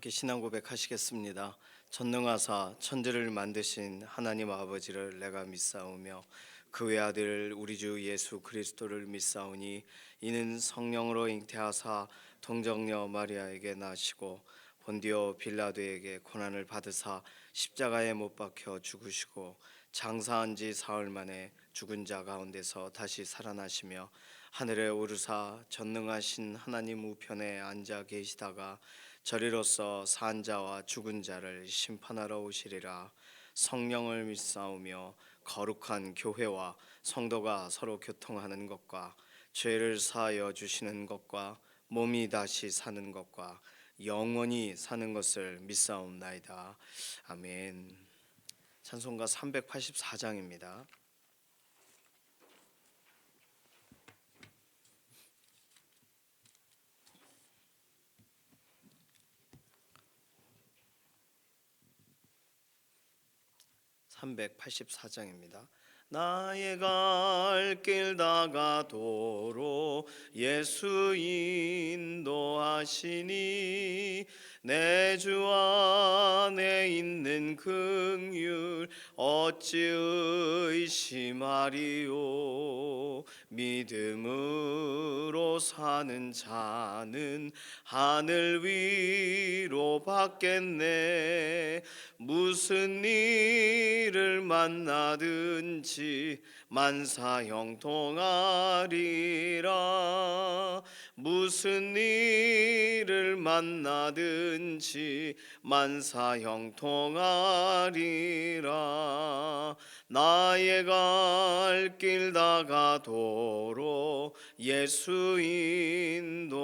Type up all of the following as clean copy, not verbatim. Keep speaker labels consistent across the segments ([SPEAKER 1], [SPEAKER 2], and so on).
[SPEAKER 1] 함께 신앙 고백하시겠습니다. 전능하사 천지를 만드신 하나님 아버지를 내가 믿사오며 그 외아들 우리 주 예수 그리스도를 믿사오니 이는 성령으로 잉태하사 동정녀 마리아에게 나시고 본디오 빌라도에게 고난을 받으사 십자가에 못 박혀 죽으시고 장사한 지 사흘 만에 죽은 자 가운데서 다시 살아나시며 하늘에 오르사 전능하신 하나님 우편에 앉아 계시다가 저리로서 산 자와 죽은 자를 심판하러 오시리라. 성령을 믿사오며 거룩한 교회와 성도가 서로 교통하는 것과 죄를 사하여 주시는 것과 몸이 다시 사는 것과 영원히 사는 것을 믿사옵나이다. 아멘. 찬송가 384장입니다. 384장입니다. 나의 갈 길 다가도로 예수 인도하시니 내 주 안에 있는 긍휼 어찌 의심하리요. 믿음으로 사는 자는 하늘 위로 받겠네. 무슨 일을 만나든지 만사형통하리라. 무슨 일을 만나든지 만사형통하리라. 나의 갈 길 다가도로 예수 인도하시니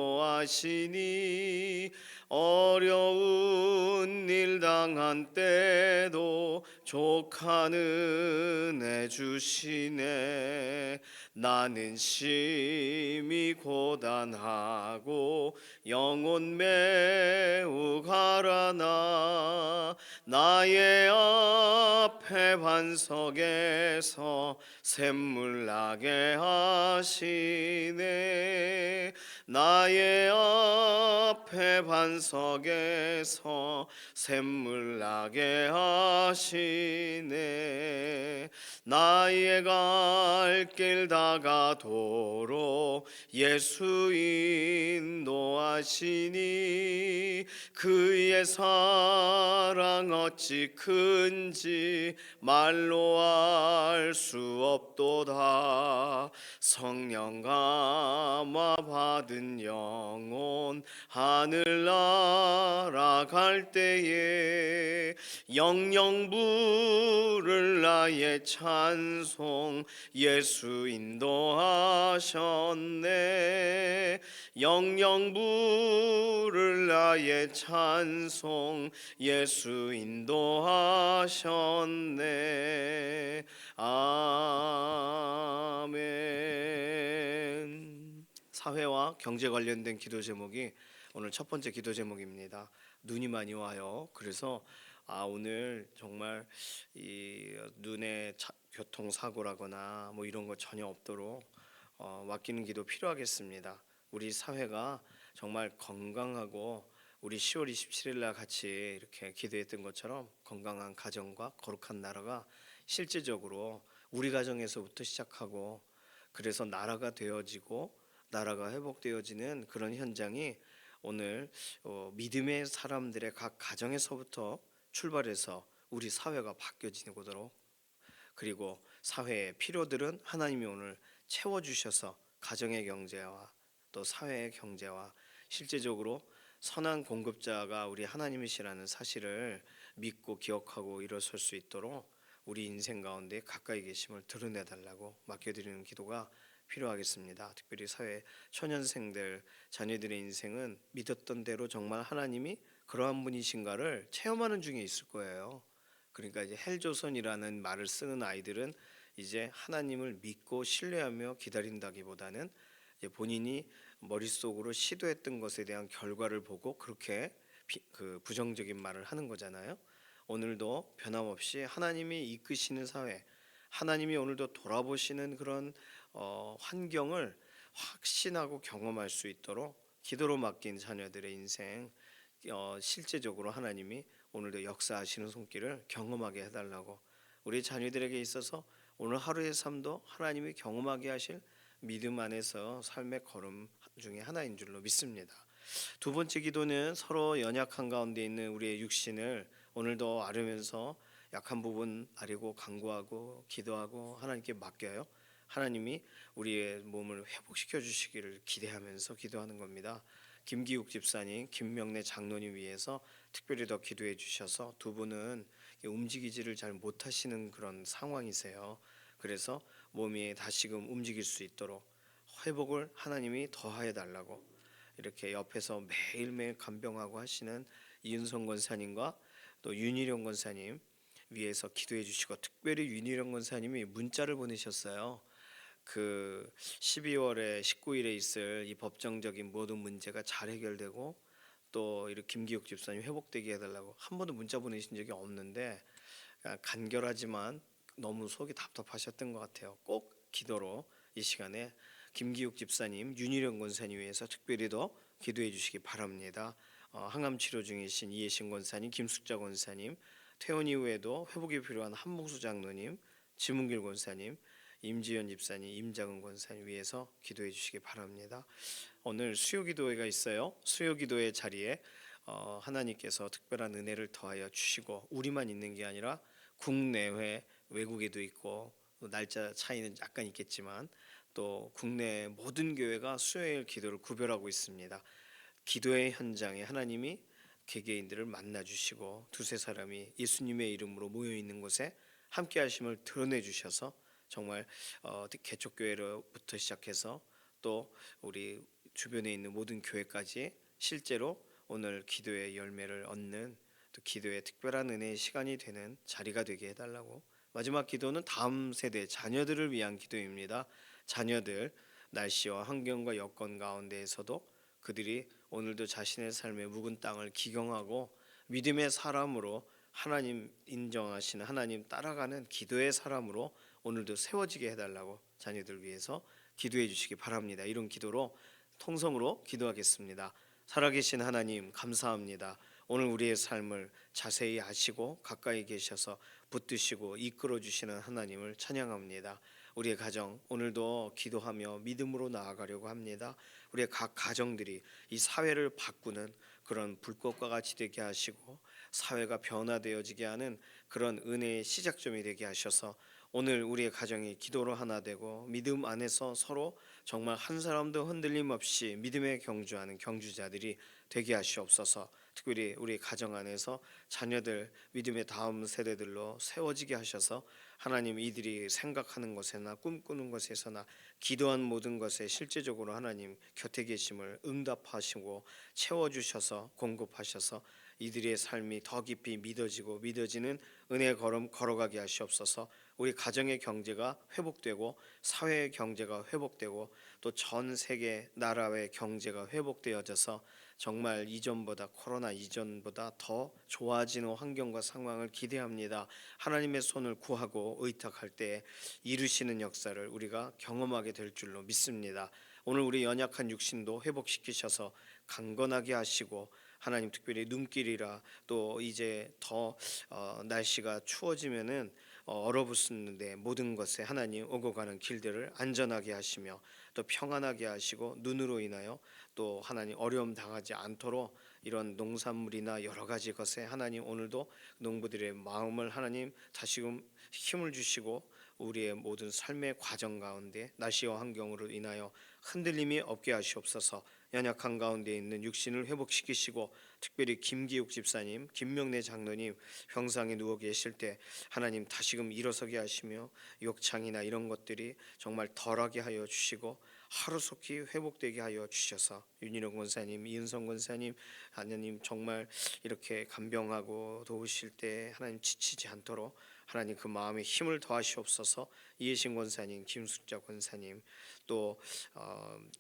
[SPEAKER 1] 어려운 일 당한 때도 족한 은혜 주시네. 나는 심히 고단하고 영혼 매우 가라나 나의 앞에 반석에서 샘물 나게 하시네. 나의 앞에 반석에서 샘물 나게 하시네. 나의 갈 길 다가도로 예수 인도하시니 그의 사랑 어찌 큰지 말로 알 수 없도다. 성령 감화 받은 영혼 하늘 날아갈 때에 영영 부를 나의 찬송 예수 인도하셨네. 영영 부를 나의 찬송 예수 인도하셨네. 아멘. 사회와 경제 관련된 기도 제목이 오늘 첫 번째 기도 제목입니다. 눈이 많이 와요. 그래서 오늘 정말 이 눈에 교통사고라거나 뭐 이런 거 전혀 없도록 맡기는 기도 필요하겠습니다. 우리 사회가 정말 건강하고 우리 10월 27일 날 같이 이렇게 기도했던 것처럼 건강한 가정과 거룩한 나라가 실제적으로 우리 가정에서부터 시작하고 그래서 나라가 되어지고 나라가 회복되어지는 그런 현장이 오늘 믿음의 사람들의 각 가정에서부터 출발해서 우리 사회가 바뀌어지도록, 그리고 사회의 필요들은 하나님이 오늘 채워주셔서 가정의 경제와 또 사회의 경제와 실제적으로 선한 공급자가 우리 하나님이시라는 사실을 믿고 기억하고 일어설 수 있도록 우리 인생 가운데 가까이 계심을 드러내달라고 맡겨드리는 기도가 필요하겠습니다. 특별히 사회 초년생들 자녀들의 인생은 믿었던 대로 정말 하나님이 그러한 분이신가를 체험하는 중에 있을 거예요. 그러니까 이제 헬조선이라는 말을 쓰는 아이들은 이제 하나님을 믿고 신뢰하며 기다린다기보다는 이제 본인이 머릿속으로 시도했던 것에 대한 결과를 보고 그렇게 부정적인 말을 하는 거잖아요. 오늘도 변함없이 하나님이 이끄시는 사회, 하나님이 오늘도 돌아보시는 그런 환경을 확신하고 경험할 수 있도록 기도로 맡긴 자녀들의 인생 실제적으로 하나님이 오늘도 역사하시는 손길을 경험하게 해달라고, 우리 자녀들에게 있어서 오늘 하루의 삶도 하나님이 경험하게 하실 믿음 안에서 삶의 걸음 중에 하나인 줄로 믿습니다. 두 번째 기도는 서로 연약한 가운데 있는 우리의 육신을 오늘도 아뢰면서 약한 부분 아뢰고 간구하고 기도하고 하나님께 맡겨요. 하나님이 우리의 몸을 회복시켜 주시기를 기대하면서 기도하는 겁니다. 김기욱 집사님, 김명래 장로님 위해서 특별히 더 기도해 주셔서 두 분은 움직이지를 잘 못하시는 그런 상황이세요. 그래서 몸이 다시금 움직일 수 있도록 회복을 하나님이 더하여 달라고 이렇게 옆에서 매일매일 간병하고 하시는 이은성 권사님과 또 윤희령 권사님 위해서 기도해 주시고, 특별히 윤희령 권사님이 문자를 보내셨어요. 그 12월에 19일에 있을 이 법정적인 모든 문제가 잘 해결되고 또 이렇게 김기욱 집사님 회복되게 해달라고, 한 번도 문자 보내신 적이 없는데 간결하지만 너무 속이 답답하셨던 것 같아요. 꼭 기도로 이 시간에 김기욱 집사님, 윤희령 권사님 위해서 특별히 더 기도해 주시기 바랍니다. 항암 치료 중이신 이혜신 권사님, 김숙자 권사님, 퇴원 이후에도 회복이 필요한 한봉수 장로님, 지문길 권사님, 임지연 집사님, 임장은 권사님 위해서 기도해 주시기 바랍니다. 오늘 수요 기도회가 있어요. 수요 기도회 자리에 하나님께서 특별한 은혜를 더하여 주시고, 우리만 있는 게 아니라 국내외 외국에도 있고, 날짜 차이는 약간 있겠지만 또 국내 모든 교회가 수요일 기도를 구별하고 있습니다. 기도의 현장에 하나님이 개개인들을 만나 주시고 두세 사람이 예수님의 이름으로 모여 있는 곳에 함께 하심을 드러내 주셔서 정말 개척교회로부터 시작해서 또 우리 주변에 있는 모든 교회까지 실제로 오늘 기도의 열매를 얻는, 또 기도의 특별한 은혜의 시간이 되는 자리가 되게 해달라고. 마지막 기도는 다음 세대 자녀들을 위한 기도입니다. 자녀들, 날씨와 환경과 여건 가운데에서도 그들이 오늘도 자신의 삶의 묵은 땅을 기경하고 믿음의 사람으로 하나님 인정하시는, 하나님 따라가는 기도의 사람으로 오늘도 세워지게 해달라고 자녀들 위해서 기도해 주시기 바랍니다. 이런 기도로 통성으로 기도하겠습니다. 살아계신 하나님 감사합니다. 오늘 우리의 삶을 자세히 아시고 가까이 계셔서 붙드시고 이끌어 주시는 하나님을 찬양합니다. 우리의 가정 오늘도 기도하며 믿음으로 나아가려고 합니다. 우리의 각 가정들이 이 사회를 바꾸는 그런 불꽃과 같이 되게 하시고 사회가 변화되어지게 하는 그런 은혜의 시작점이 되게 하셔서 오늘 우리의 가정이 기도로 하나 되고 믿음 안에서 서로 정말 한 사람도 흔들림 없이 믿음에 경주하는 경주자들이 되게 하시옵소서. 특별히 우리 가정 안에서 자녀들 믿음의 다음 세대들로 세워지게 하셔서 하나님 이들이 생각하는 것에나 꿈꾸는 것에서나 기도한 모든 것에 실제적으로 하나님 곁에 계심을 응답하시고 채워주셔서 공급하셔서 이들의 삶이 더 깊이 믿어지는 은혜의 걸음 걸어가게 하시옵소서. 우리 가정의 경제가 회복되고 사회의 경제가 회복되고 또 전 세계 나라의 경제가 회복되어져서 정말 이전보다, 코로나 이전보다 더 좋아지는 환경과 상황을 기대합니다. 하나님의 손을 구하고 의탁할 때 이루시는 역사를 우리가 경험하게 될 줄로 믿습니다. 오늘 우리 연약한 육신도 회복시키셔서 강건하게 하시고, 하나님 특별히 눈길이라 또 이제 더 날씨가 추워지면은 얼어붙는데 모든 것에 하나님 오고 가는 길들을 안전하게 하시며 또 평안하게 하시고, 눈으로 인하여 또 하나님 어려움 당하지 않도록 이런 농산물이나 여러 가지 것에 하나님 오늘도 농부들의 마음을 하나님 다시금 힘을 주시고 우리의 모든 삶의 과정 가운데 날씨와 환경으로 인하여 흔들림이 없게 하시옵소서. 연약한 가운데 있는 육신을 회복시키시고, 특별히 김기욱 집사님, 김명래 장로님 병상에 누워 계실 때 하나님 다시금 일어서게 하시며 욕창이나 이런 것들이 정말 덜하게 하여 주시고 하루속히 회복되게 하여 주셔서, 윤희령 권사님, 이은성 권사님 하나님 정말 이렇게 간병하고 도우실 때 하나님 지치지 않도록 하나님 그 마음에 힘을 더하시옵소서. 이혜신 권사님, 김숙자 권사님, 또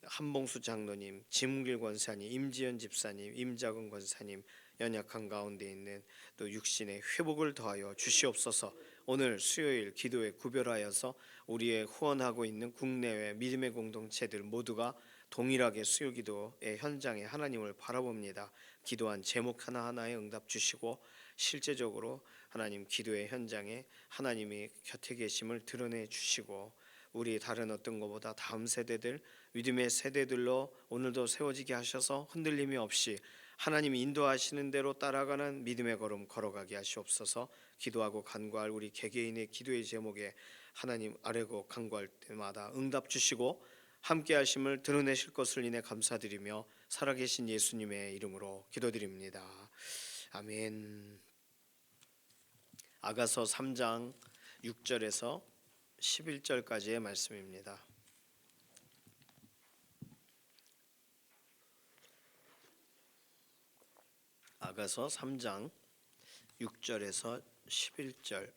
[SPEAKER 1] 한봉수 장로님, 지문길 권사님, 임지연 집사님, 임자근 권사님 연약한 가운데 있는 또 육신의 회복을 더하여 주시옵소서. 오늘 수요일 기도에 구별하여서 우리의 후원하고 있는 국내외 믿음의 공동체들 모두가 동일하게 수요기도의 현장에 하나님을 바라봅니다. 기도한 제목 하나하나에 응답 주시고 실제적으로 하나님 기도의 현장에 하나님이 곁에 계심을 드러내 주시고 우리 다른 어떤 것보다 다음 세대들 믿음의 세대들로 오늘도 세워지게 하셔서 흔들림이 없이 하나님이 인도하시는 대로 따라가는 믿음의 걸음 걸어가게 하시옵소서. 기도하고 간구할 우리 개개인의 기도의 제목에 하나님 아뢰고 간구할 때마다 응답 주시고 함께 하심을 드러내실 것을 인해 감사드리며 살아계신 예수님의 이름으로 기도드립니다. 아멘. 아가서 3장 6절에서 11절까지의 말씀입니다. 아가서 3장 6절에서 11절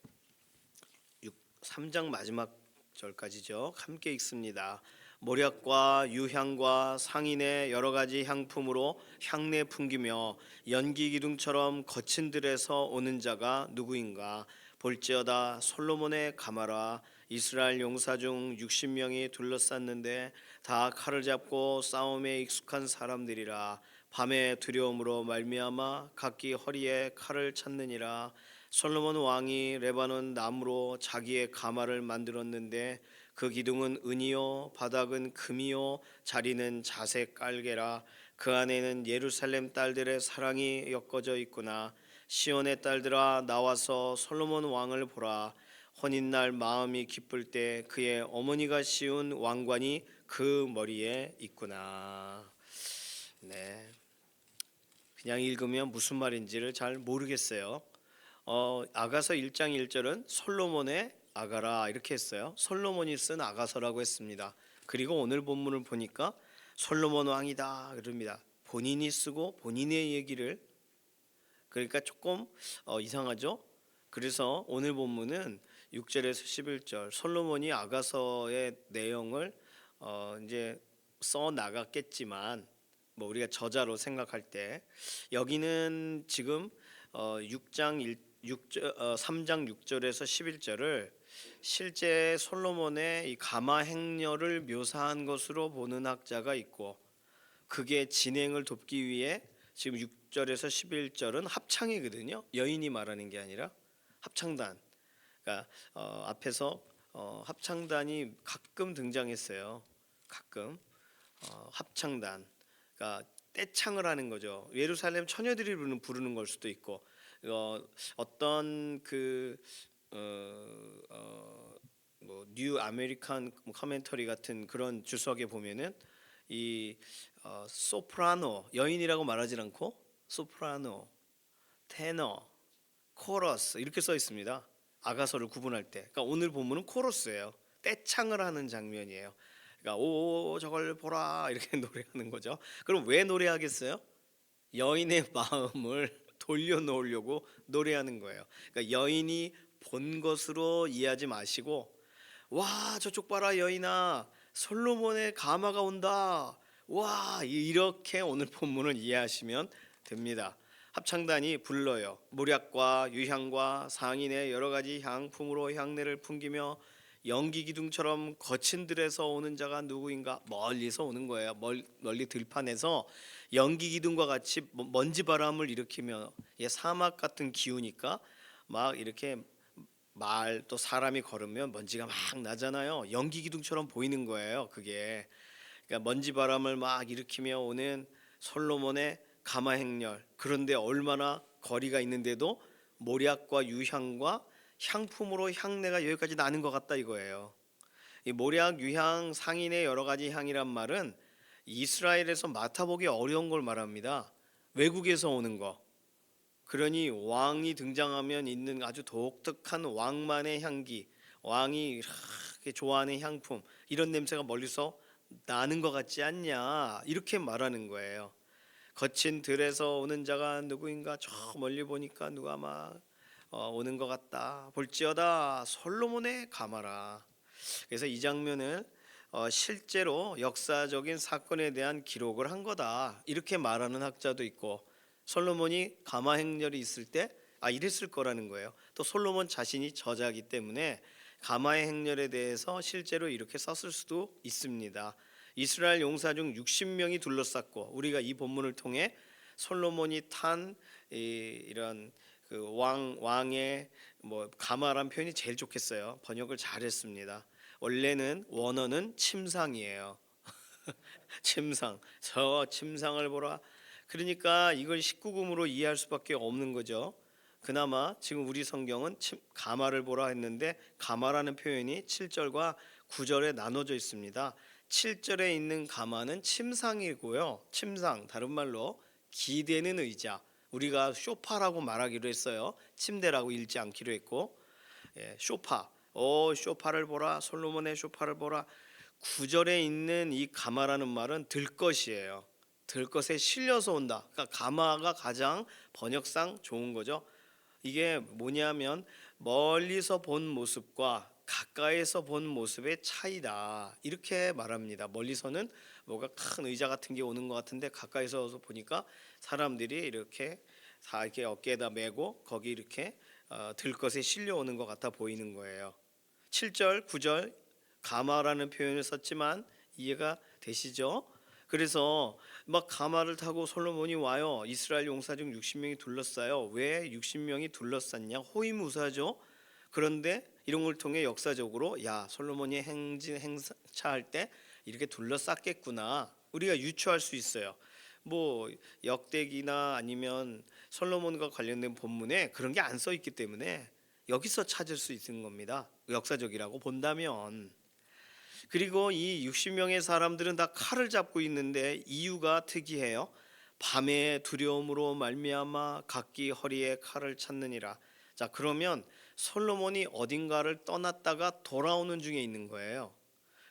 [SPEAKER 1] 3장 마지막 절까지죠. 함께 읽습니다. 모략과 유향과 상인의 여러 가지 향품으로 향내 풍기며 연기 기둥처럼 거친 들에서 오는 자가 누구인가? 볼지어다 솔로몬의 가마라. 이스라엘 용사 중 60명이 둘러쌌는데 다 칼을 잡고 싸움에 익숙한 사람들이라. 밤의 두려움으로 말미암아 각기 허리에 칼을 찾느니라. 솔로몬 왕이 레바논 나무로 자기의 가마를 만들었는데 그 기둥은 은이요 바닥은 금이요 자리는 자색 깔개라. 그 안에는 예루살렘 딸들의 사랑이 엮어져 있구나. 시온의 딸들아 나와서 솔로몬 왕을 보라. 혼인날 마음이 기쁠 때 그의 어머니가 씌운 왕관이 그 머리에 있구나. 네, 그냥 읽으면 무슨 말인지를 잘 모르겠어요. 아가서 1장 1절은 솔로몬의 아가라 이렇게 했어요. 솔로몬이 쓴 아가서라고 했습니다. 그리고 오늘 본문을 보니까 솔로몬 왕이다 그럽니다. 본인이 쓰고 본인의 얘기를, 그러니까 조금 이상하죠. 그래서 오늘 본문은 6절에서 11절 솔로몬이 아가서의 내용을 이제 써 나갔겠지만 뭐 우리가 저자로 생각할 때 여기는 지금 3장 6절에서 11절을 실제 솔로몬의 이 가마 행렬을 묘사한 것으로 보는 학자가 있고, 그게 진행을 돕기 위해 지금 6절에서 11절은 합창이거든요. 여인이 말하는 게 아니라 합창단. 그러니까 앞에서 합창단이 가끔 등장했어요. 가끔 합창단. 그러니까 떼창을 하는 거죠. 예루살렘 처녀들이 부르는 걸 수도 있고, 어떤 뭐 뉴 아메리칸 커멘터리 같은 그런 주석에 보면은 이 소프라노 여인이라고 말하지 않고 소프라노, 테너, 코러스 이렇게 써 있습니다. 아가서를 구분할 때. 그러니까 오늘 본문은 코러스예요. 떼창을 하는 장면이에요. 그러니까 오 저걸 보라 이렇게 노래하는 거죠. 그럼 왜 노래하겠어요? 여인의 마음을 돌려놓으려고 노래하는 거예요. 그러니까 여인이 본 것으로 이해하지 마시고, 와 저쪽 봐라 여인아 솔로몬의 가마가 온다, 와 이렇게 오늘 본문을 이해하시면 됩니다. 합창단이 불러요. 모략과 유향과 상인의 여러 가지 향품으로 향내를 풍기며 연기 기둥처럼 거친 들에서 오는 자가 누구인가? 멀리서 오는 거예요. 멀리 들판에서 연기 기둥과 같이 먼지 바람을 일으키며, 사막 같은 기후니까 막 이렇게 말 또 사람이 걸으면 먼지가 막 나잖아요. 연기 기둥처럼 보이는 거예요. 그게 그러니까 먼지 바람을 막 일으키며 오는 솔로몬의 가마 행렬. 그런데 얼마나 거리가 있는데도 모략과 유향과 향품으로 향내가 여기까지 나는 것 같다 이거예요. 이 모략, 유향, 상인의 여러 가지 향이란 말은 이스라엘에서 맡아보기 어려운 걸 말합니다. 외국에서 오는 거. 그러니 왕이 등장하면 있는 아주 독특한 왕만의 향기, 왕이 이렇게 좋아하는 향품, 이런 냄새가 멀리서 나는 것 같지 않냐 이렇게 말하는 거예요. 거친 들에서 오는 자가 누구인가? 저 멀리 보니까 누가 막 오는 것 같다. 볼지어다 솔로몬의 가마라. 그래서 이 장면을 실제로 역사적인 사건에 대한 기록을 한 거다 이렇게 말하는 학자도 있고, 솔로몬이 가마 행렬이 있을 때 이랬을 거라는 거예요. 또 솔로몬 자신이 저자이기 때문에 가마의 행렬에 대해서 실제로 이렇게 썼을 수도 있습니다. 이스라엘 용사 중 60명이 둘러쌌고, 우리가 이 본문을 통해 솔로몬이 탄 이런 그 왕의 뭐 가마란 표현이 제일 좋겠어요. 번역을 잘했습니다. 원래는 원어는 침상이에요. 침상. 저 침상을 보라. 그러니까 이걸 19금으로 이해할 수밖에 없는 거죠. 그나마 지금 우리 성경은 가마를 보라 했는데, 가마라는 표현이 7절과 9절에 나눠져 있습니다. 7절에 있는 가마는 침상이고요. 침상, 다른 말로 기대는 의자. 우리가 소파라고 말하기로 했어요. 침대라고 읽지 않기로 했고, 소파. 소파를 보라. 솔로몬의 소파를 보라. 9절에 있는 이 가마라는 말은 들것이에요. 들것에 실려서 온다. 그러니까 가마가 가장 번역상 좋은 거죠. 이게 뭐냐면 멀리서 본 모습과 가까이서 본 모습의 차이다, 이렇게 말합니다. 멀리서는 뭐가 큰 의자 같은 게 오는 것 같은데, 가까이서 보니까 사람들이 이렇게 다 이렇게 어깨에다 메고 거기 이렇게 들것에 실려오는 것 같아 보이는 거예요. 7절, 9절 가마라는 표현을 썼지만 이해가 되시죠? 그래서 막 가마를 타고 솔로몬이 와요. 이스라엘 용사 중 60명이 둘러싸요. 왜 60명이 둘러쌌냐? 호위무사죠. 그런데 이런 걸 통해 역사적으로, 야, 솔로몬이 행차할 때 이렇게 둘러쌌겠구나, 우리가 유추할 수 있어요. 뭐 역대기나 아니면 솔로몬과 관련된 본문에 그런 게 안 써 있기 때문에 여기서 찾을 수 있는 겁니다. 역사적이라고 본다면. 그리고 이 60명의 사람들은 다 칼을 잡고 있는데 이유가 특이해요. 밤의 두려움으로 말미암아 각기 허리에 칼을 찾느니라. 자, 그러면 솔로몬이 어딘가를 떠났다가 돌아오는 중에 있는 거예요.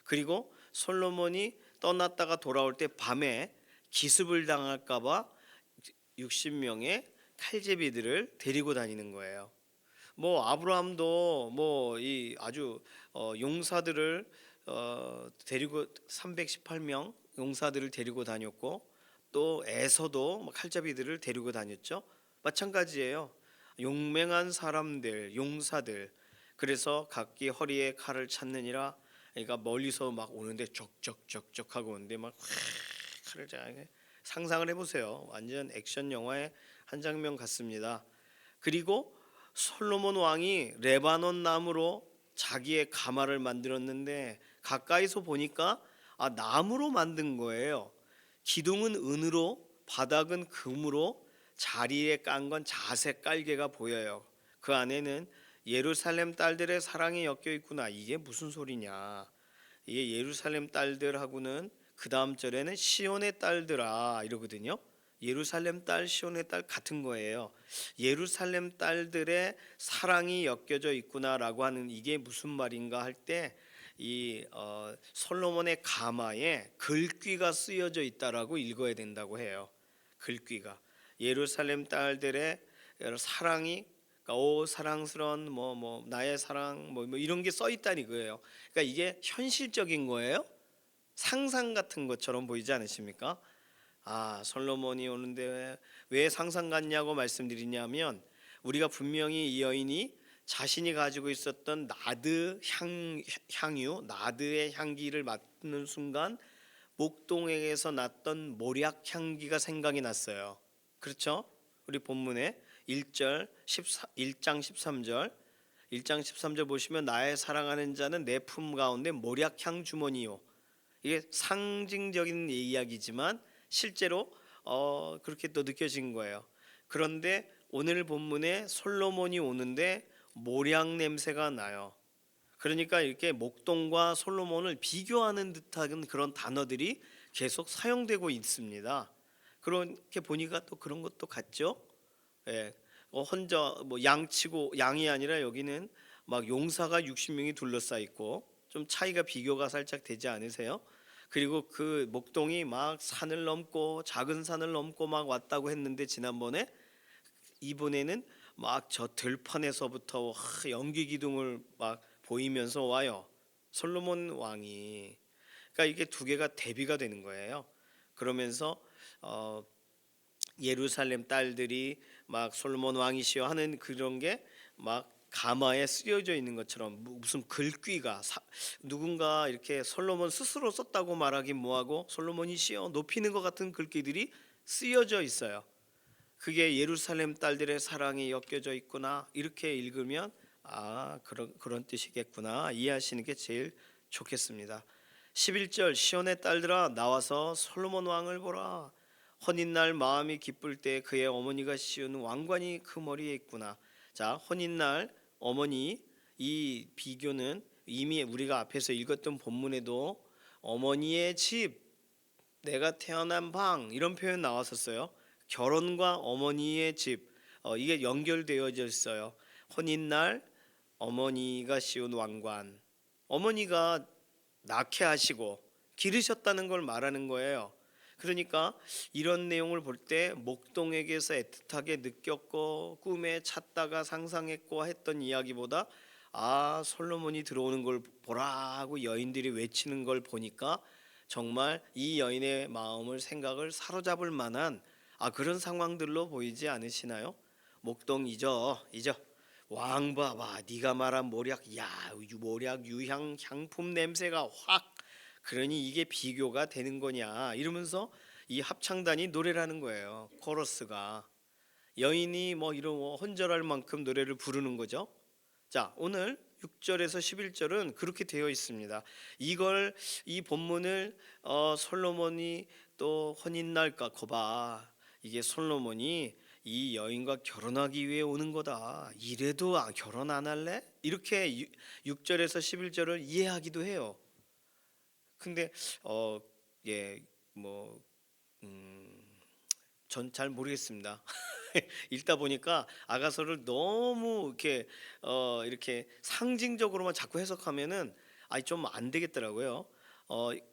[SPEAKER 1] 그리고 솔로몬이 떠났다가 돌아올 때 밤에 기습을 당할까 봐 60명의 칼제비들을 데리고 다니는 거예요. 뭐 아브라함도 뭐 이 아주 용사들을 데리고 318명 용사들을 데리고 다녔고, 또 에서도 뭐 칼잡이들을 데리고 다녔죠. 마찬가지예요. 용맹한 사람들, 용사들. 그래서 각기 허리에 칼을 찾느니라. 그러니까 멀리서 막 오는데 적적적적 하고 오는데 막 칼을 잘 상상을 해보세요. 완전 액션 영화의 한 장면 같습니다. 그리고 솔로몬 왕이 레바논 나무로 자기의 가마를 만들었는데, 가까이서 보니까 나무로 만든 거예요. 기둥은 은으로, 바닥은 금으로, 자리에 깐 건 자색 깔개가 보여요. 그 안에는 예루살렘 딸들의 사랑이 엮여 있구나. 이게 무슨 소리냐? 이게 예루살렘 딸들하고는 그 다음 절에는 시온의 딸들아 이러거든요. 예루살렘 딸, 시온의 딸 같은 거예요. 예루살렘 딸들의 사랑이 엮여져 있구나라고 하는, 이게 무슨 말인가 할 때 이 솔로몬의 가마에 글귀가 쓰여져 있다라고 읽어야 된다고 해요. 글귀가 예루살렘 딸들의 사랑이, 그러니까 오 사랑스러운 뭐 나의 사랑 뭐 이런 게 써 있다는 거예요. 그러니까 이게 현실적인 거예요. 상상 같은 것처럼 보이지 않으십니까? 솔로몬이 오는데 왜 상상 같냐고 말씀드리냐면, 우리가 분명히 이 여인이 자신이 가지고 있었던 나드 향유, 나드의 향기를 맡는 순간 목동에서 났던 모략 향기가 생각이 났어요. 그렇죠? 우리 본문에 1장 13절 1장 13절 보시면, 나의 사랑하는 자는 내 품 가운데 모략향 주머니요. 이게 상징적인 이야기지만 실제로 그렇게 또 느껴진 거예요. 그런데 오늘 본문에 솔로몬이 오는데 모략 냄새가 나요. 그러니까 이렇게 목동과 솔로몬을 비교하는 듯한 그런 단어들이 계속 사용되고 있습니다. 그렇게 보니까 또 그런 것도 같죠. 예, 혼자 뭐 양치고 양이 아니라 여기는 막 용사가 60명이 둘러싸 있고, 좀 차이가 비교가 살짝 되지 않으세요? 그리고 그 목동이 막 산을 넘고 작은 산을 넘고 막 왔다고 했는데, 지난번에 이번에는 막 저 들판에서부터 연기 기둥을 막 보이면서 와요. 솔로몬 왕이. 그러니까 이게 두 개가 대비가 되는 거예요. 그러면서 예루살렘 딸들이 막 솔로몬 왕이시여 하는 그런 게 막 가마에 쓰여져 있는 것처럼 무슨 글귀가 누군가 이렇게 솔로몬 스스로 썼다고 말하긴 뭐하고 솔로몬이 씌어 높이는 것 같은 글귀들이 쓰여져 있어요. 그게 예루살렘 딸들의 사랑이 엮여져 있구나 이렇게 읽으면 그런 뜻이겠구나 이해하시는 게 제일 좋겠습니다. 11절 시온의 딸들아 나와서 솔로몬 왕을 보라. 혼인날 마음이 기쁠 때 그의 어머니가 씌운 왕관이 그 머리에 있구나. 자, 혼인날 어머니, 이 비교는 이미 우리가 앞에서 읽었던 본문에도 어머니의 집, 내가 태어난 방 이런 표현 나왔었어요. 결혼과 어머니의 집 이게 연결되어져 있어요. 혼인날 어머니가 씌운 왕관, 어머니가 낳게 하시고 기르셨다는 걸 말하는 거예요. 그러니까 이런 내용을 볼 때 목동에게서 애틋하게 느꼈고 꿈에 찾다가 상상했고 했던 이야기보다 솔로몬이 들어오는 걸 보라 하고 여인들이 외치는 걸 보니까 정말 이 여인의 마음을 생각을 사로잡을 만한 그런 상황들로 보이지 않으시나요? 목동 잊어 왕 봐봐 네가 말한 모략 유향 향품 냄새가 확 그러니 이게 비교가 되는 거냐 이러면서 이 합창단이 노래를 하는 거예요. 코러스가 여인이 이런 헌절할 만큼 노래를 부르는 거죠. 자, 오늘 6절에서 11절은 그렇게 되어 있습니다. 이 본문을 솔로몬이 또 혼인날까 거봐 이게 솔로몬이 이 여인과 결혼하기 위해 오는 거다. 이래도 결혼 안 할래? 이렇게 6절에서 11절을 이해하기도 해요. 근데 전 잘 모르겠습니다. 읽다 보니까 아가서를 너무 이렇게 상징적으로만 자꾸 해석하면은 좀 안 되겠더라고요.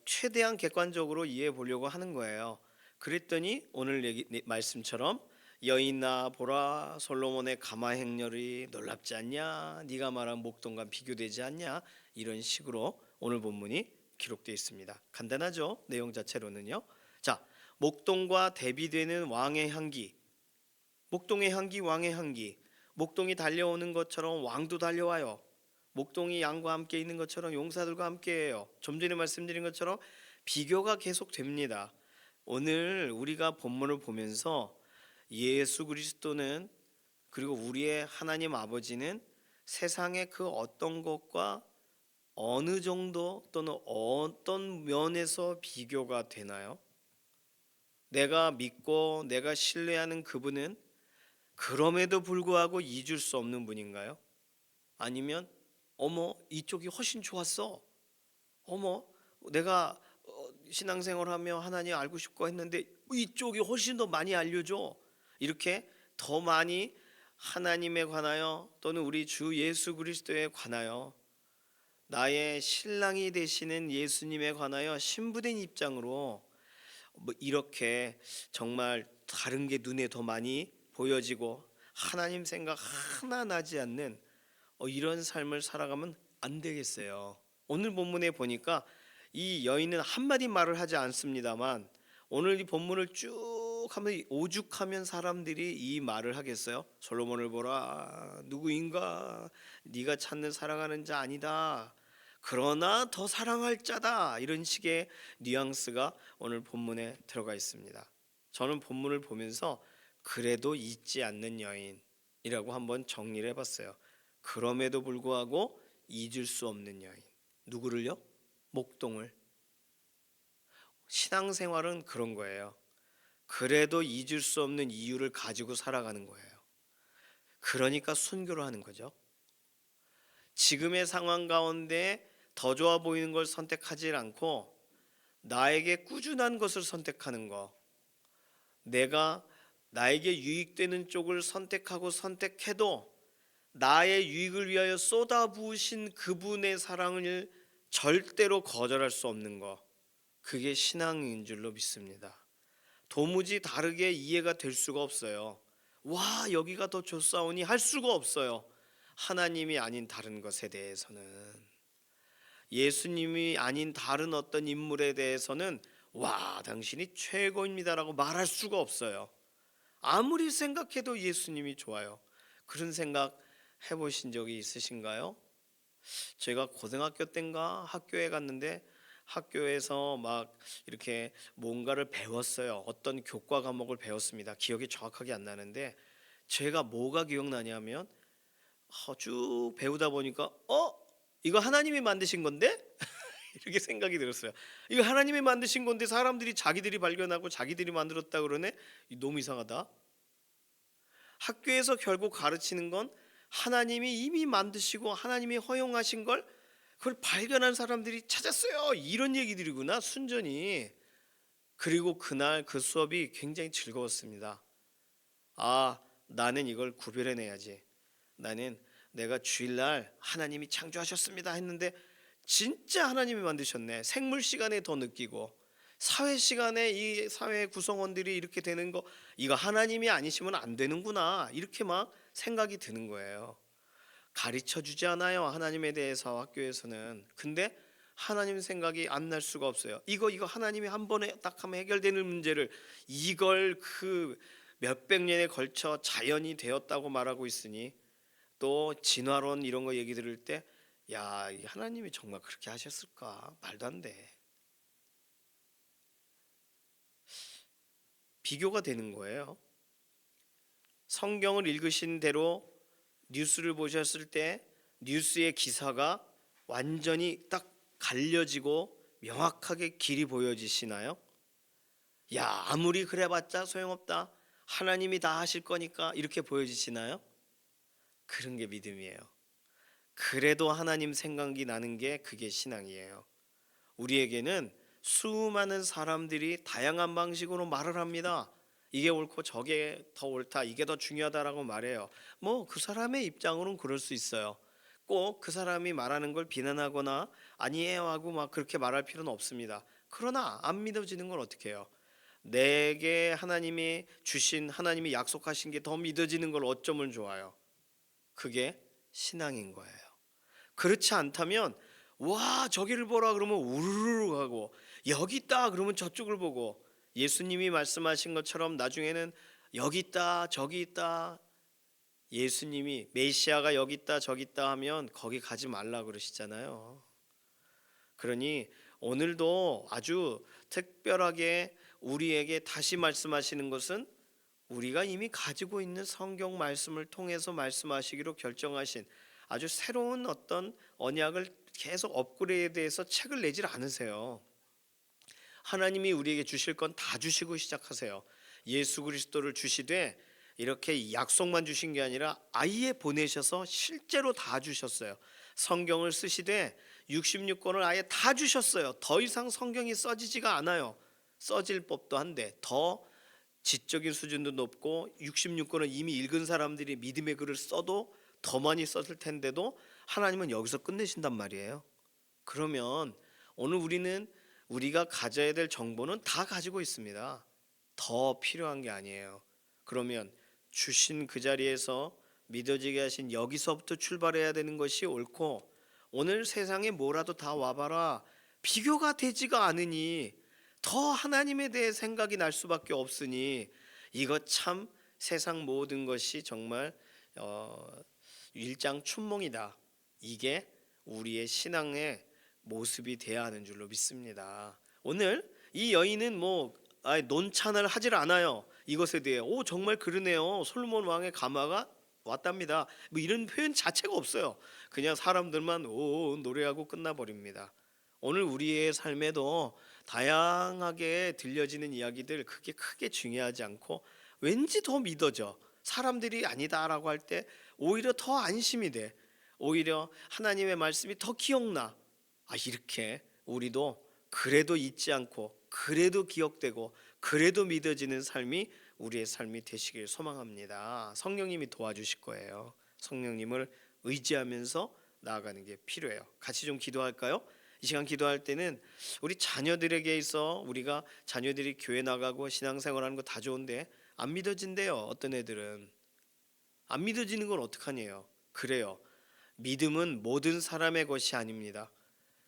[SPEAKER 1] 최대한 객관적으로 이해해 보려고 하는 거예요. 그랬더니 오늘 말씀처럼 여인아 보라 솔로몬의 가마 행렬이 놀랍지 않냐 네가 말한 목동과 비교되지 않냐 이런 식으로 오늘 본문이 기록되어 있습니다. 간단하죠? 내용 자체로는요. 자, 목동과 대비되는 왕의 향기, 목동의 향기, 왕의 향기. 목동이 달려오는 것처럼 왕도 달려와요. 목동이 양과 함께 있는 것처럼 용사들과 함께해요. 좀 전에 말씀드린 것처럼 비교가 계속됩니다. 오늘 우리가 본문을 보면서 예수 그리스도는 그리고 우리의 하나님 아버지는 세상의 그 어떤 것과 어느 정도 또는 어떤 면에서 비교가 되나요? 내가 믿고 내가 신뢰하는 그분은 그럼에도 불구하고 잊을 수 없는 분인가요? 아니면 어머 이쪽이 훨씬 좋았어. 어머 내가 신앙생활하며 하나님 알고 싶고 했는데 이쪽이 훨씬 더 많이 알려줘. 이렇게 더 많이 하나님에 관하여 또는 우리 주 예수 그리스도에 관하여 나의 신랑이 되시는 예수님에 관하여 신부된 입장으로 이렇게 정말 다른 게 눈에 더 많이 보여지고 하나님 생각 하나 나지 않는 이런 삶을 살아가면 안 되겠어요. 오늘 본문에 보니까 이 여인은 한마디 말을 하지 않습니다만 오늘 이 본문을 쭉 하면 오죽하면 사람들이 이 말을 하겠어요? 솔로몬을 보라 누구인가 네가 찾는 사랑하는 자 아니다. 그러나 더 사랑할 자다. 이런 식의 뉘앙스가 오늘 본문에 들어가 있습니다. 저는 본문을 보면서 그래도 잊지 않는 여인이라고 한번 정리를 해봤어요. 그럼에도 불구하고 잊을 수 없는 여인. 누구를요? 목동을. 신앙생활은 그런 거예요. 그래도 잊을 수 없는 이유를 가지고 살아가는 거예요. 그러니까 순교를 하는 거죠. 지금의 상황 가운데 더 좋아 보이는 걸 선택하지 않고 나에게 꾸준한 것을 선택하는 거, 내가 나에게 유익되는 쪽을 선택해도 나의 유익을 위하여 쏟아부으신 그분의 사랑을 절대로 거절할 수 없는 거, 그게 신앙인 줄로 믿습니다. 도무지 다르게 이해가 될 수가 없어요. 와 여기가 더 좋사오니 할 수가 없어요. 하나님이 아닌 다른 것에 대해서는, 예수님이 아닌 다른 어떤 인물에 대해서는 와 당신이 최고입니다라고 말할 수가 없어요. 아무리 생각해도 예수님이 좋아요. 그런 생각 해보신 적이 있으신가요? 제가 고등학교 때인가 학교에 갔는데 학교에서 막 이렇게 뭔가를 배웠어요. 어떤 교과 과목을 배웠습니다. 기억이 정확하게 안 나는데 제가 뭐가 기억나냐면 쭉 배우다 보니까 이거 하나님이 만드신 건데? 이렇게 생각이 들었어요. 이거 하나님이 만드신 건데 사람들이 자기들이 발견하고 자기들이 만들었다 그러네? 너무 이상하다. 학교에서 결국 가르치는 건 하나님이 이미 만드시고 하나님이 허용하신 걸 그걸 발견한 사람들이 찾았어요. 이런 얘기들이구나, 순전히. 그리고 그날 그 수업이 굉장히 즐거웠습니다. 나는 이걸 구별해내야지. 나는 내가 주일날 하나님이 창조하셨습니다 했는데 진짜 하나님이 만드셨네. 생물 시간에 더 느끼고 사회 시간에 이 사회 구성원들이 이렇게 되는 거, 이거 하나님이 아니시면 안 되는구나, 이렇게 막 생각이 드는 거예요. 가르쳐 주지 않아요, 하나님에 대해서 학교에서는. 근데 하나님 생각이 안 날 수가 없어요. 이거 하나님이 한 번에 딱 하면 해결되는 문제를 이걸 그 몇백 년에 걸쳐 자연이 되었다고 말하고 있으니, 또 진화론 이런 거 얘기 들을 때 하나님이 정말 그렇게 하셨을까? 말도 안 돼. 비교가 되는 거예요. 성경을 읽으신 대로 뉴스를 보셨을 때 뉴스의 기사가 완전히 딱 갈려지고 명확하게 길이 보여지시나요? 아무리 그래봤자 소용없다, 하나님이 다 하실 거니까, 이렇게 보여지시나요? 그런 게 믿음이에요. 그래도 하나님 생각이 나는 게 그게 신앙이에요. 우리에게는 수많은 사람들이 다양한 방식으로 말을 합니다. 이게 옳고 저게 더 옳다, 이게 더 중요하다라고 말해요. 뭐 그 사람의 입장으로는 그럴 수 있어요. 꼭 그 사람이 말하는 걸 비난하거나 아니에요 하고 막 그렇게 말할 필요는 없습니다. 그러나 안 믿어지는 건 어떻게 해요? 내게 하나님이 주신, 하나님이 약속하신 게 더 믿어지는 걸 어쩌면 좋아요? 그게 신앙인 거예요. 그렇지 않다면 저기를 보라 그러면 우르르 가고, 여기 있다 그러면 저쪽을 보고, 예수님이 말씀하신 것처럼 나중에는 여기 있다 저기 있다, 예수님이 메시아가 여기 있다 저기 있다 하면 거기 가지 말라 그러시잖아요. 그러니 오늘도 아주 특별하게 우리에게 다시 말씀하시는 것은 우리가 이미 가지고 있는 성경 말씀을 통해서 말씀하시기로 결정하신 아주 새로운 어떤 언약을 계속 업그레이드해서 책을 내질 않으세요. 하나님이 우리에게 주실 건 다 주시고 시작하세요. 예수 그리스도를 주시되 이렇게 약속만 주신 게 아니라 아예 보내셔서 실제로 다 주셨어요. 성경을 쓰시되 66권을 아예 다 주셨어요. 더 이상 성경이 써지지가 않아요. 써질 법도 한데 더 지적인 수준도 높고 66권을 이미 읽은 사람들이 믿음의 글을 써도 더 많이 썼을 텐데도 하나님은 여기서 끝내신단 말이에요. 그러면 오늘 우리가 가져야 될 정보는 다 가지고 있습니다. 더 필요한 게 아니에요. 그러면 주신 그 자리에서 믿어지게 하신 여기서부터 출발해야 되는 것이 옳고, 오늘 세상에 뭐라도 다 와봐라 비교가 되지가 않으니 더 하나님에 대해 생각이 날 수밖에 없으니, 이거 참 세상 모든 것이 정말 일장춘몽이다. 이게 우리의 신앙의 모습이 돼야 하는 줄로 믿습니다. 오늘 이 여인은 논찬을 하질 않아요. 이것에 대해 정말 그러네요, 솔로몬 왕의 가마가 왔답니다, 이런 표현 자체가 없어요. 그냥 사람들만 노래하고 끝나버립니다. 오늘 우리의 삶에도 다양하게 들려지는 이야기들, 그게 크게 중요하지 않고 왠지 더 믿어져. 사람들이 아니다라고 할 때 오히려 더 안심이 돼. 오히려 하나님의 말씀이 더 기억나. 이렇게 우리도 그래도 잊지 않고 그래도 기억되고 그래도 믿어지는 삶이 우리의 삶이 되시길 소망합니다. 성령님이 도와주실 거예요. 성령님을 의지하면서 나아가는 게 필요해요. 같이 좀 기도할까요? 이 시간 기도할 때는 우리 자녀들에게 있어, 우리가 자녀들이 교회 나가고 신앙생활하는 거 다 좋은데 안 믿어진대요. 어떤 애들은 안 믿어지는 건 어떡하니요? 그래요. 믿음은 모든 사람의 것이 아닙니다.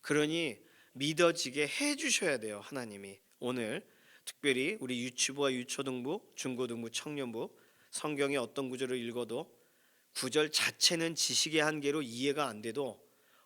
[SPEAKER 1] 그러니 믿어지게 해주셔야 돼요, 하나님이. 오늘 특별히 우리 유치부와 유초등부, 중고등부, 청년부 성경의 어떤 구절을 읽어도 구절 자체는 지식의 한계로 이해가 안 돼도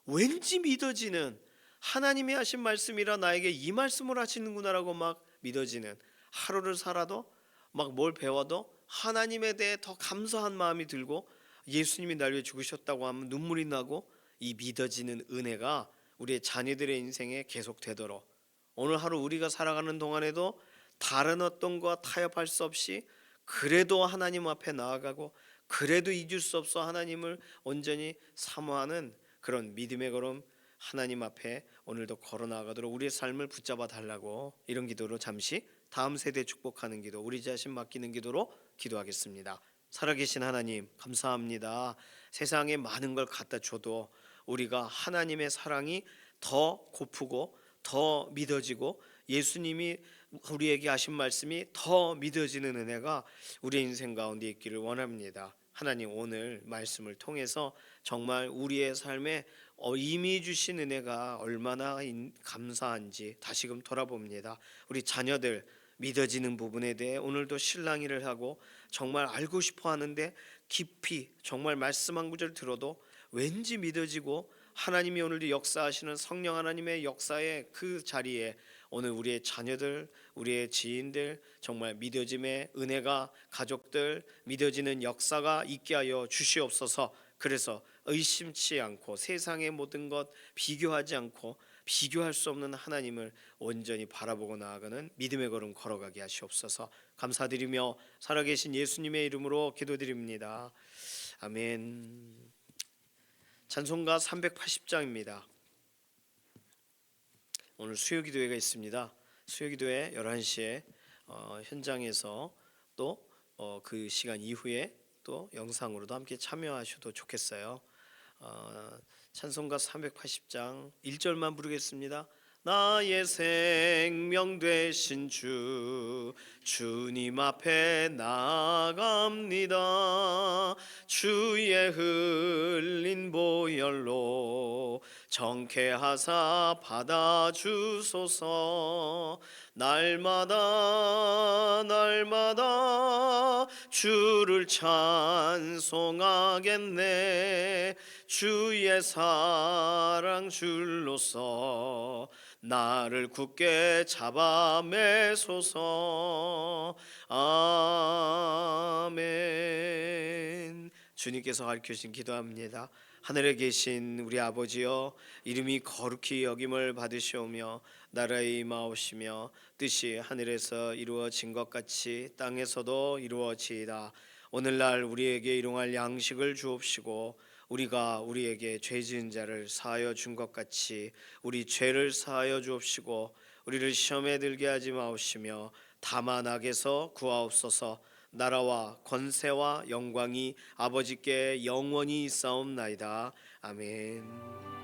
[SPEAKER 1] 왠지 믿어지는, 하나님이 하신 말씀이라 나에게 이 말씀을 하시는구나라고 막 믿어지는, 하루를 살아도 막 뭘 배워도 하나님에 대해 더 감사한 마음이 들고, 예수님이 날 위해 죽으셨다고 하면 눈물이 나고, 이 믿어지는 은혜가 우리의 자녀들의 인생에 계속되도록, 오늘 하루 우리가 살아가는 동안에도 다른 어떤 것과 타협할 수 없이 그래도 하나님 앞에 나아가고, 그래도 잊을 수 없어 하나님을 온전히 사모하는 그런 믿음의 걸음, 하나님 앞에 오늘도 걸어 나가도록 우리의 삶을 붙잡아 달라고, 이런 기도로 잠시 다음 세대 축복하는 기도, 우리 자신 맡기는 기도로 기도하겠습니다. 살아계신 하나님, 감사합니다. 세상에 많은 걸 갖다 줘도 우리가 하나님의 사랑이 더 고프고 더 믿어지고, 예수님이 우리에게 하신 말씀이 더 믿어지는 은혜가 우리의 인생 가운데 있기를 원합니다. 하나님, 오늘 말씀을 통해서 정말 우리의 삶에 이미 주신 은혜가 얼마나 감사한지 다시금 돌아봅니다. 우리 자녀들 믿어지는 부분에 대해 오늘도 실랑이를 하고 정말 알고 싶어 하는데, 깊이 정말 말씀 한 구절 들어도 왠지 믿어지고, 하나님이 오늘도 역사하시는 성령 하나님의 역사의 그 자리에 오늘 우리의 자녀들, 우리의 지인들 정말 믿어짐의 은혜가, 가족들 믿어지는 역사가 있게 하여 주시옵소서. 그래서 의심치 않고 세상의 모든 것 비교하지 않고, 비교할 수 없는 하나님을 온전히 바라보고 나아가는 믿음의 걸음 걸어가게 하시옵소서. 감사드리며 살아계신 예수님의 이름으로 기도드립니다. 아멘. 찬송가 380장입니다. 오늘 수요기도회가 있습니다. 수요기도회 11시에 현장에서 또 그 시간 이후에 또 영상으로도 함께 참여하셔도 좋겠어요. 찬송가 380장 1절만 부르겠습니다. 나의 생명 되신 주님 앞에 나아갑니다. 주의 흘린 보혈로 정케하사 받아주소서. 날마다 주를 찬송하겠네. 주의 사랑 줄로서 나를 굳게 잡아 매소서. 아멘. 주님께서 가르쳐주신 기도합니다. 하늘에 계신 우리 아버지여, 이름이 거룩히 여김을 받으시오며 나라의 임하옵시며 뜻이 하늘에서 이루어진 것 같이 땅에서도 이루어지이다. 오늘날 우리에게 일용할 양식을 주옵시고, 우리가 우리에게 죄 지은 자를 사하여 준 것 같이 우리 죄를 사하여 주옵시고, 우리를 시험에 들게 하지 마옵시며 다만 악에서 구하옵소서. 나라와 권세와 영광이 아버지께 영원히 있사옵나이다. 아멘.